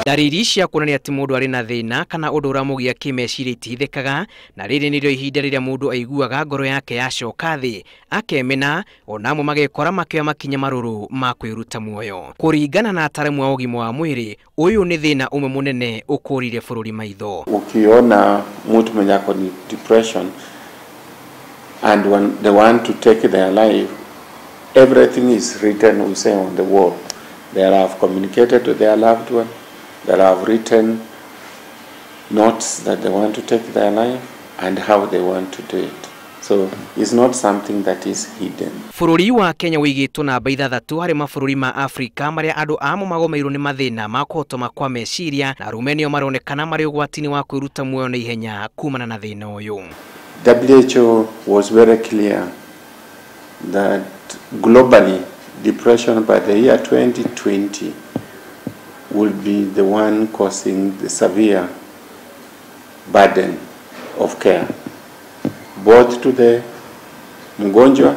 Dariri cia kuonania ati mundu ari na thina kana undu uramugia kimeciria itithekaga, na riri nirio ihinda riria mundu aiguaga ngoro yake yacoka thi akemena, onamo magekora makioya makinya maruru ma kwiruta muoyo. Kuringana na ataramu wa ugima wa mwiri, uyu ni thina umwe munene ukurire bururi maitho. Ukiona mtu mwenye ako ni depression and when they want to take their life, everything is written, we say, on the wall. They have communicated to their loved one. They have written notes that they want to take their life and how they want to do it. So it's not something that is hidden. Bururi wa Kenya wigitwo namba 6 hari mabururi ma Afrika maria andu amo magomiirwo ni mathina ma kuhotoma kwa meciria, na Arume nio maronekana mari ugwati-ini wa kwiruta muoyo na ihenya kumana na thina uyu. WHO was very clear that globally depression by the year 2020 will be the one causing the severe burden of care, both to the mgonjwa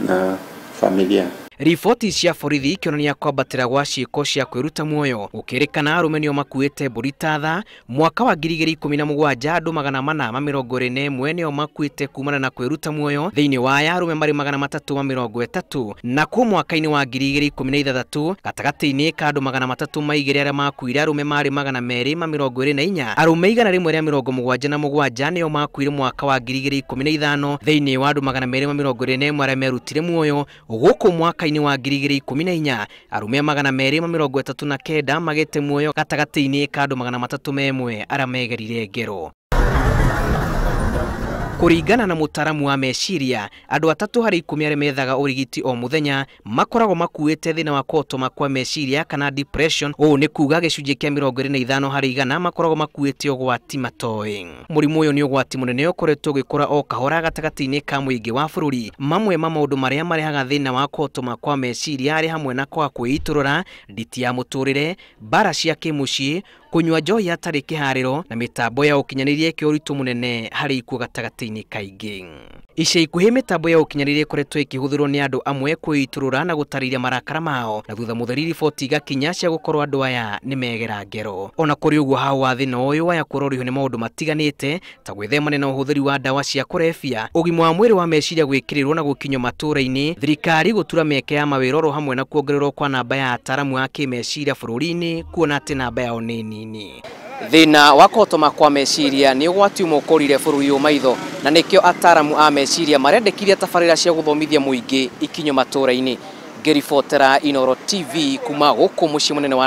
na familia. Ripoti cia borithi ikionania kwambatira gwa ciiko cia kwiruta muoyo ukirikana Arume nio makuite mburitatha mwaka wa 2017 andu 421 nio makuite kumana na kwiruta muoyo thiini wa Arume mari 330 na ku mwaka-ini wa 2016 gatagati-ini ka andu 302 aria makuire Arume mari 224. Arume 177 nio makuire mwaka wa 2015 thiini wa andu 221 aria merutire muoyo guku mwaka ini wa 2014 Arume 239 magete muoyo gatagati-ini ka andu 301 aria megerire ngero. Kuringana na mutaramu wa meciria, andu 3 hari 10 aria methaga urigiti o muthenya makoragwo makuite thina wa kuhotoma kwa meciria kana depression. O ni kuga gicunji kia 25 hari 100 makoragwo makuite ugwati matoi. Murimu uyu ni ugwati munene ukoretwo gikora o kahora gatagati-ini ka muingi wa bururi. Mamwe ma maundu maria marehaga thina wa kuhotoma kwa meciria ari hamwe na kwa kwiiturura, nditi ya muturire, bara cia kimucii, kunywa njohi atari kihariro na mitambo ya ukinyanirie kiuritu munene hari ikuo gatagati-ini kaingi. Ica ikuhi mitambo ya ukinyanirie koretwo ikihuthirwo ni andu amwe kwiiturura na gutariria marakara mao, na thutha mutheri riboti igakinya cia gukorwo andu aya ni megera ngero. Ona kuri uguo hau wa thina uyu aya kurorio ni maundu matiganite ta gwithemana na uhuthiri wa ndawa cia kurebia, ugima wa mwiri wa meciria gwikirirwo na gukinyo matura-ini, thirikari gutura meke ya mawiroro hamwe na kuongererwo kwa namba ya ataramu a kimeciria bururi-ini kuona ati namba yao ni nini. Thina wa kuhotoma kwa meciria ni ugwati umwe ukurire bururi uyu maitho, na nikio ataramu a meciria marendekithia tabarira cia guthomithia muingi ikinyo matura-ini. Ngiribotera Inooro TV kuma guku mucii munene wa